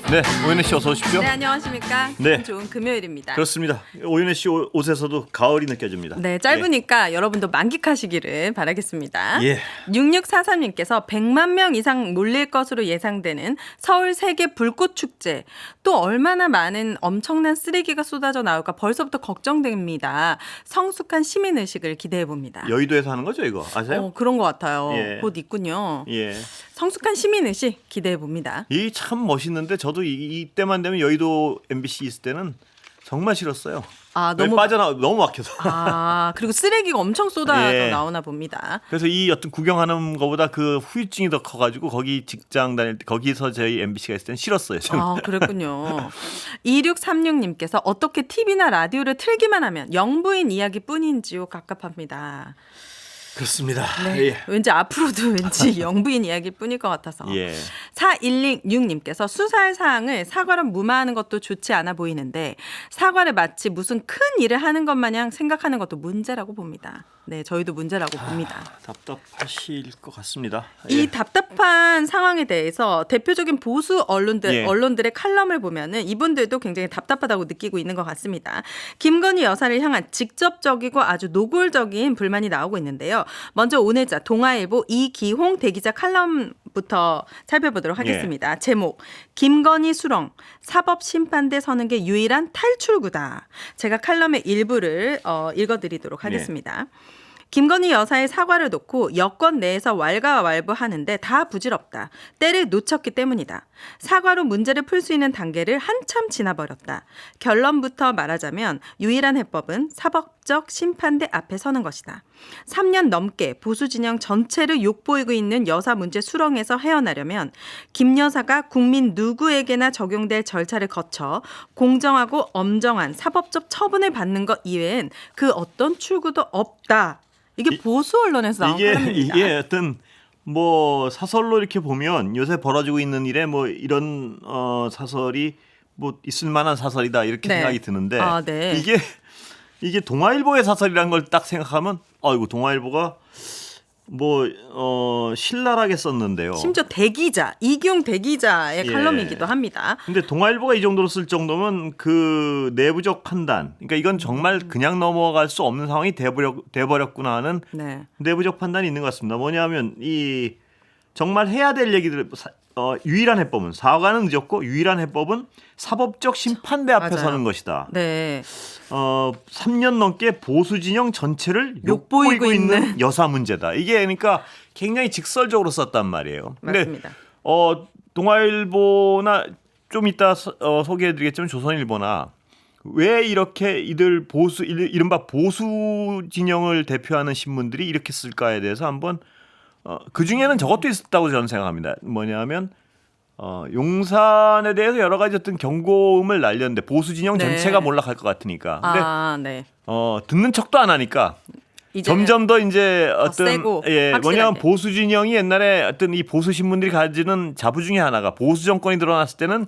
네, 오윤혜 씨 어서 오십시오. 네, 안녕하십니까. 네. 좋은 금요일입니다. 그렇습니다. 오윤혜 씨 옷에서도 가을이 느껴집니다. 네, 짧으니까 여러분도 만끽하시기를 바라겠습니다. 예. 6643님께서 100만 명 이상 몰릴 것으로 예상되는 서울 세계 불꽃 축제. 또 얼마나 많은 엄청난 쓰레기가 쏟아져 나올까 벌써부터 걱정됩니다. 성숙한 시민의식을 기대해 봅니다. 여의도에서 하는 거죠, 이거 아세요? 그런 것 같아요. 예. 곧 있군요. 예. 성숙한 시민의식 기대해 봅니다. 이 참 멋있는데 저도 이때만 되면 여의도 MBC 있을 때는 정말 싫었어요. 아, 너무 너무 막혀서. 그리고 쓰레기가 엄청 쏟아져 예. 나오나 봅니다. 그래서 이 어떤 구경하는 것보다 그 후유증이 더 커가지고 거기 직장 다닐 때 거기서 저희 MBC가 있을 때는 싫었어요. 저는. 그랬군요. 2636님께서 어떻게 TV나 라디오를 틀기만 하면 영부인 이야기뿐인지요 갑갑합니다. 그렇습니다. 네. 예. 왠지 앞으로도 왠지 영부인 이야기일 뿐일 것 같아서. 예. 4106님께서 수사할 사항을 사과로 무마하는 것도 좋지 않아 보이는데 사과를 마치 무슨 큰 일을 하는 것 마냥 생각하는 것도 문제라고 봅니다. 네, 저희도 문제라고 봅니다. 답답하실 것 같습니다. 이 예. 답답한 상황에 대해서 대표적인 보수 예. 언론들의 칼럼을 보면은 이분들도 굉장히 답답하다고 느끼고 있는 것 같습니다. 김건희 여사를 향한 직접적이고 아주 노골적인 불만이 나오고 있는데요. 먼저 오늘자 동아일보 이기홍 대기자 칼럼부터 살펴보도록 하겠습니다. 예. 제목 김건희 수렁 사법심판대 서는 게 유일한 탈출구다. 제가 칼럼의 일부를 읽어드리도록 하겠습니다. 김건희 여사의 사과를 놓고 여권 내에서 왈가왈부하는데 다 부질없다. 때를 놓쳤기 때문이다. 사과로 문제를 풀 수 있는 단계를 한참 지나버렸다. 결론부터 말하자면 유일한 해법은 사법적 심판대 앞에 서는 것이다. 3년 넘게 보수 진영 전체를 욕보이고 있는 여사 문제 수렁에서 헤어나려면 김 여사가 국민 누구에게나 적용될 절차를 거쳐 공정하고 엄정한 사법적 처분을 받는 것 이외엔 그 어떤 출구도 없다. 이게 보수 언론에서 나온 칼럼입니다. 이게 어떤 뭐 사설로 이렇게 보면 요새 벌어지고 있는 일에 뭐 이런 사설이 뭐 있을 만한 사설이다 이렇게 네. 생각이 드는데 네. 이게 동아일보의 사설이라는 걸 딱 생각하면 이거 동아일보가 뭐 신랄하게 썼는데요. 심지어 대기자 이기용 대기자의 예. 칼럼이기도 합니다. 근데 동아일보가 이 정도로 쓸 정도면 그 내부적 판단, 그러니까 이건 정말 그냥 넘어갈 수 없는 상황이 돼버렸구나 하는 네. 내부적 판단이 있는 것 같습니다. 뭐냐면 이 정말 해야 될 얘기들 유일한 해법은 사과는 늦었고 유일한 해법은 사법적 심판대 앞에 맞아요. 서는 것이다. 네. 3년 넘게 보수 진영 전체를 욕보이고 욕보이고 있는 있는 여사 문제다. 이게 그러니까 굉장히 직설적으로 썼단 말이에요. 근데 맞습니다. 동아일보나 좀 이따 소개해드리겠지만 조선일보나 왜 이렇게 이른바 보수 진영을 대표하는 신문들이 이렇게 쓸까에 대해서 한번 그 중에는 저것도 있었다고 저는 생각합니다. 뭐냐면 용산에 대해서 여러 가지 어떤 경고음을 날렸는데 보수 진영 네. 전체가 몰락할 것 같으니까. 근데 네. 듣는 척도 안 하니까 이제는 점점 더 이제 어떤 세고 뭐냐면 확실하게. 보수 진영이 옛날에 어떤 이 보수 신문들이 가지는 자부 중에 하나가 보수 정권이 들어났을 때는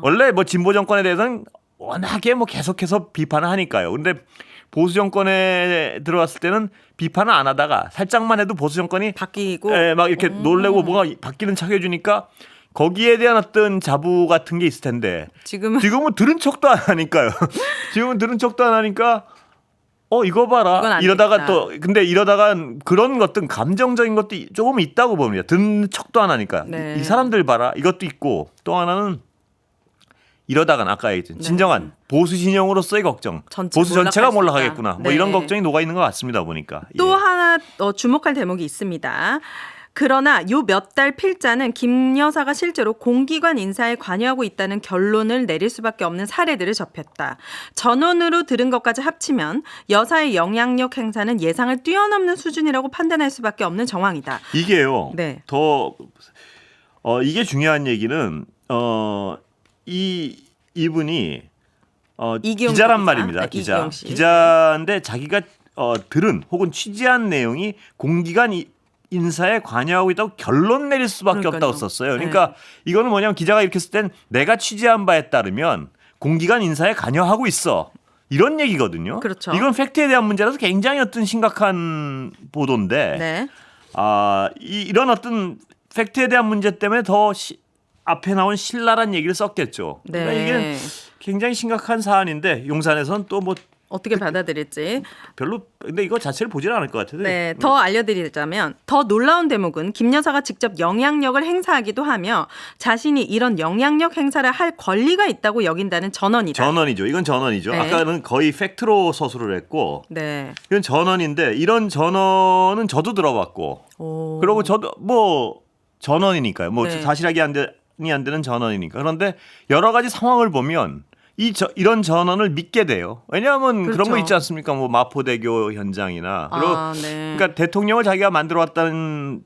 원래 뭐 진보 정권에 대해서는 워낙에 뭐 계속해서 비판을 하니까요. 근데 보수 정권에 들어왔을 때는 비판을 안 하다가 살짝만 해도 보수 정권이 바뀌고 막 이렇게 놀래고 뭐가 바뀌는 척 해주니까 거기에 대한 어떤 자부 같은 게 있을 텐데 지금은 들은 척도 안 하니까요. 지금은 들은 척도 안 하니까 이거 이건 봐라 안 이러다가 되겠다. 근데 이러다가 그런 어떤 감정적인 것도 조금 있다고 봅니다. 듣는 척도 안 하니까 네. 이 사람들 봐라 이것도 있고 또 하나는 이러다간 아까 얘기했던 진정한 보수 진영으로서의 걱정, 전체 보수 전체가 몰락할 수 몰락하겠구나 있다. 뭐 네. 이런 걱정이 녹아 있는 것 같습니다 보니까. 또 예. 하나 주목할 대목이 있습니다. 그러나 요 몇 달 필자는 김 여사가 실제로 공기관 인사에 관여하고 있다는 결론을 내릴 수밖에 없는 사례들을 접했다. 전원으로 들은 것까지 합치면 여사의 영향력 행사는 예상을 뛰어넘는 수준이라고 판단할 수밖에 없는 정황이다. 이게요. 네. 더 이게 중요한 얘기는 이분이 이기용 기자란 기자. 말입니다. 네, 기자. 이기용 씨. 기자인데 자기가 들은 혹은 취재한 내용이 공기관 인사에 관여하고 있다고 결론 내릴 수밖에 그러니까요. 없다고 썼어요. 그러니까 이거는 뭐냐면 기자가 이렇게 쓸 땐 내가 취재한 바에 따르면 공기관 인사에 관여하고 있어. 이런 얘기거든요. 그렇죠. 이건 팩트에 대한 문제라서 굉장히 어떤 심각한 보도인데 네. 이런 어떤 팩트에 대한 문제 때문에 더 앞에 나온 신라란 얘기를 썼겠죠. 네. 그러니까 이게 굉장히 심각한 사안인데 용산에서는 또 뭐 어떻게 받아들일지. 별로 근데 이거 자체를 보질 않을 것 같아요. 네, 더 알려드리자면 더 놀라운 대목은 김 여사가 직접 영향력을 행사하기도 하며 자신이 이런 영향력 행사를 할 권리가 있다고 여긴다는 전언이다. 전언이죠. 이건 전언이죠. 네. 아까는 거의 팩트로 서술을 했고 네. 이건 전언인데 이런 전언은 저도 들어봤고 오. 그리고 저도 뭐 전언이니까요. 뭐 네. 사실하게 안 되는 전언이니까. 그런데 여러 가지 상황을 보면 이런 전언을 믿게 돼요. 왜냐하면 그렇죠. 그런 거 있지 않습니까? 뭐 마포대교 현장이나 그리고 네. 그러니까 대통령을 자기가 만들어 왔다는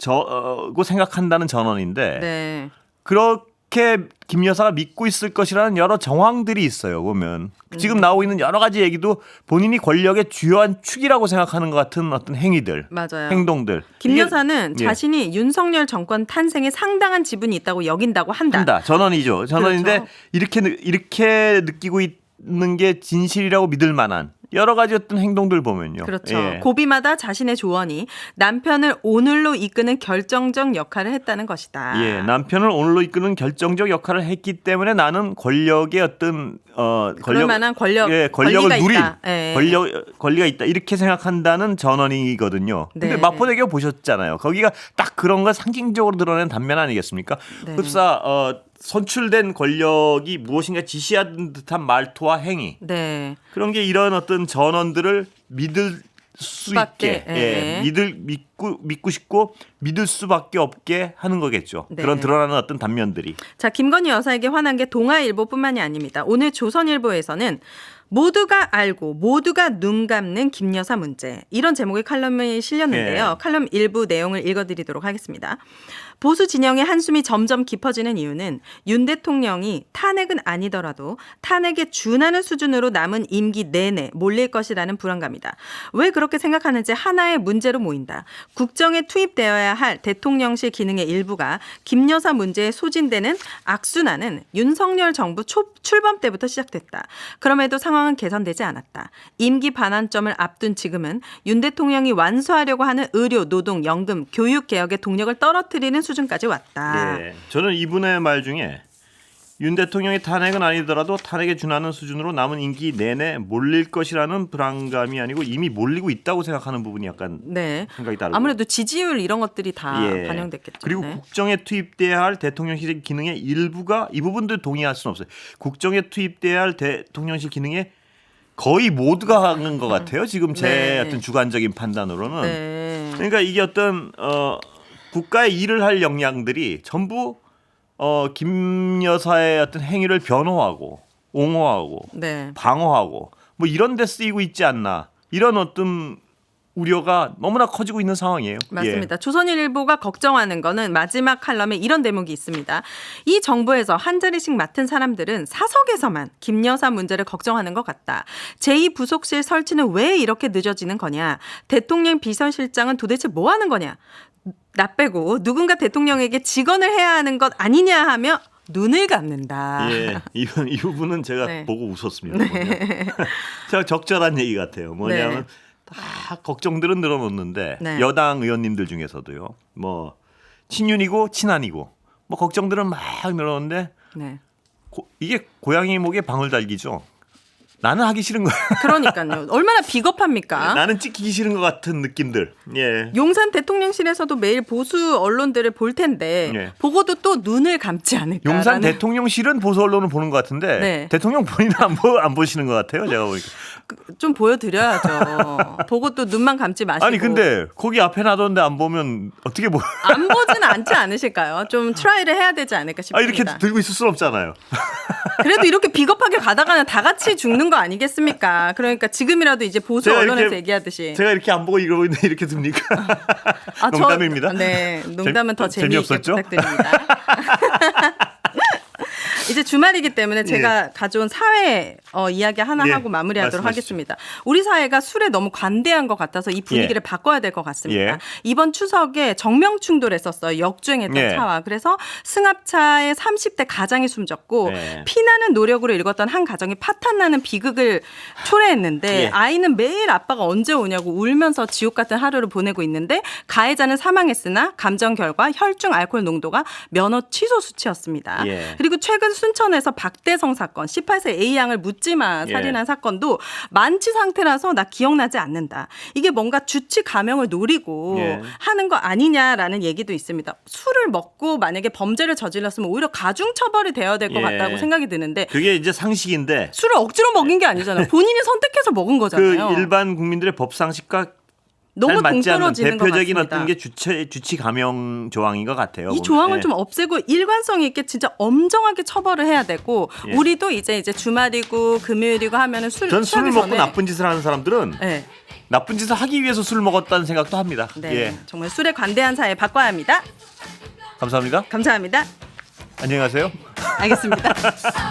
고 생각한다는 전언인데 네. 그렇게 김 여사가 믿고 있을 것이라는 여러 정황들이 있어요. 보면 지금 나오고 있는 여러 가지 얘기도 본인이 권력의 주요한 축이라고 생각하는 것 같은 어떤 행위들, 맞아요. 행동들. 김 이게- 여사는 예. 자신이 윤석열 정권 탄생에 상당한 지분이 있다고 여긴다고 한다. 전언이죠. 전언인데 그렇죠. 이렇게 느끼고 있는 게 진실이라고 믿을 만한 여러 가지 어떤 행동들 보면요. 그렇죠. 예. 고비마다 자신의 조언이 남편을 오늘로 이끄는 결정적 역할을 했다는 것이다. 예, 남편을 오늘로 이끄는 결정적 역할을 했기 때문에 나는 권력의 어떤 그럴 만한 권력을 누린 있다. 예. 권리가 있다 이렇게 생각한다는 전언이거든요. 근데 네. 마포대교 보셨잖아요. 거기가 딱 그런 걸 상징적으로 드러낸 단면 아니겠습니까? 네. 흡사 선출된 권력이 무엇인가 지시하는 듯한 말투와 행위 네. 그런 게 이런 어떤 전언들을 믿을 수 수밖에, 있게 믿고 싶고 믿을 수밖에 없게 하는 거겠죠. 네. 그런 드러나는 어떤 단면들이. 자, 김건희 여사에게 화난 게 동아일보뿐만이 아닙니다. 오늘 조선일보에서는 모두가 알고 모두가 눈 감는 김 여사 문제 이런 제목의 칼럼이 실렸는데요. 네. 칼럼 일부 내용을 읽어드리도록 하겠습니다. 보수 진영의 한숨이 점점 깊어지는 이유는 윤 대통령이 탄핵은 아니더라도 탄핵에 준하는 수준으로 남은 임기 내내 몰릴 것이라는 불안감이다. 왜 그렇게 생각하는지 하나의 문제로 모인다. 국정에 투입되어야 할 대통령실 기능의 일부가 김 여사 문제에 소진되는 악순환은 윤석열 정부 출범 때부터 시작됐다. 그럼에도 상황은 개선되지 않았다. 임기 반환점을 앞둔 지금은 윤 대통령이 완수하려고 하는 의료, 노동, 연금, 교육 개혁의 동력을 떨어뜨리는 수준까지 왔다. 예. 저는 이분의 말 중에 윤 대통령의 탄핵은 아니더라도 탄핵에 준하는 수준으로 남은 임기 내내 몰릴 것이라는 불안감이 아니고 이미 몰리고 있다고 생각하는 부분이 약간 네. 생각이 다르고. 아무래도 지지율 이런 것들이 다 반영됐겠죠. 그리고 네. 국정에 투입돼야 할 대통령실 기능의 일부가 이 부분도 동의할 수는 없어요. 국정에 투입돼야 할 대통령실 기능의 거의 모두가 하는 것 같아요. 지금 제 네. 어떤 주관적인 판단으로는. 네. 그러니까 이게 어떤 국가의 일을 할 역량들이 전부 김 여사의 어떤 행위를 변호하고 옹호하고 네. 방어하고 뭐 이런 데 쓰이고 있지 않나 이런 어떤 우려가 너무나 커지고 있는 상황이에요. 맞습니다. 조선일보가 걱정하는 거는 마지막 칼럼에 이런 대목이 있습니다. 이 정부에서 한 자리씩 맡은 사람들은 사석에서만 김 여사 문제를 걱정하는 것 같다. 제2부속실 설치는 왜 이렇게 늦어지는 거냐. 대통령 비서실장은 도대체 뭐 하는 거냐. 나 빼고 누군가 대통령에게 직언을 해야 하는 것 아니냐 하며 눈을 감는다. 예, 이 부분은 제가 네. 보고 웃었습니다. 제가 적절한 얘기 같아요. 뭐냐면 다 걱정들은 늘어놓는데 네. 여당 의원님들 중에서도요. 뭐 친윤이고 친한이고 뭐 걱정들은 막 늘어놓는데 네. 이게 고양이 목에 방울 달기죠. 나는 하기 싫은 거야. 그러니까요. 얼마나 비겁합니까? 나는 찍히기 싫은 것 같은 느낌들. 예. 용산 대통령실에서도 매일 보수 언론들을 볼 텐데 네. 보고도 또 눈을 감지 않을까. 용산 대통령실은 보수 언론을 보는 것 같은데 네. 대통령 본인은 안 보시는 것 같아요. 제가 보니까. 좀 보여드려야죠. 보고 또 눈만 감지 마시고. 아니 근데 거기 앞에 놔뒀는데 안 보면 어떻게 보? 안 보진 않지 않으실까요? 좀 트라이를 해야 되지 않을까 싶습니다. 이렇게 들고 있을 수는 없잖아요. 그래도 이렇게 비겁하게 가다가는 다 같이 죽는 거 아니겠습니까? 그러니까 지금이라도 이제 보수 제가 언론에서 이렇게- 얘기하듯이. 제가 이렇게 안 보고 이러고 있는데 이렇게 듭니까? 농담입니다. 네, 농담은 더 재미있게 재미없었죠? 부탁드립니다. 이제 주말이기 때문에 제가 가져온 사회 이야기 하나 예, 하고 마무리하도록 말씀하시죠. 하겠습니다. 우리 사회가 술에 너무 관대한 것 같아서 이 분위기를 바꿔야 될 것 같습니다. 예. 이번 추석에 정명 충돌했었어요. 역주행했던 예. 차와. 그래서 승합차에 30대 가장이 숨졌고 네. 피나는 노력으로 읽었던 한 가정이 파탄나는 비극을 초래했는데 예. 아이는 매일 아빠가 언제 오냐고 울면서 지옥 같은 하루를 보내고 있는데 가해자는 사망했으나 감정 결과 혈중 알코올 농도가 면허 취소 수치였습니다. 예. 그리고 최근 순천에서 박대성 사건 18세 A양을 묻지마 살인한 사건도 만취 상태라서 나 기억나지 않는다. 이게 뭔가 주치 감형을 노리고 예. 하는 거 아니냐라는 얘기도 있습니다. 술을 먹고 만약에 범죄를 저질렀으면 오히려 가중 처벌이 되어야 될 것 예. 같다고 생각이 드는데 그게 이제 상식인데 술을 억지로 먹인 게 아니잖아요. 본인이 선택해서 먹은 그 거잖아요. 일반 국민들의 법 상식과 너무 잘 맞지 않는 동떨어지는 것 대표적인 같습니다. 어떤 게 주치 감형 조항인 것 같아요. 이 보면. 조항을 예. 좀 없애고 일관성 있게 진짜 엄정하게 처벌을 해야 되고 예. 우리도 이제 주말이고 금요일이고 하면은 전 술을 취하기 먹고 전에 나쁜 짓을 하는 사람들은 네, 나쁜 짓을 하기 위해서 술을 먹었다는 생각도 합니다. 네. 예. 정말 술에 관대한 사회 바꿔야 합니다. 감사합니다. 감사합니다. 안녕히 가세요. 알겠습니다.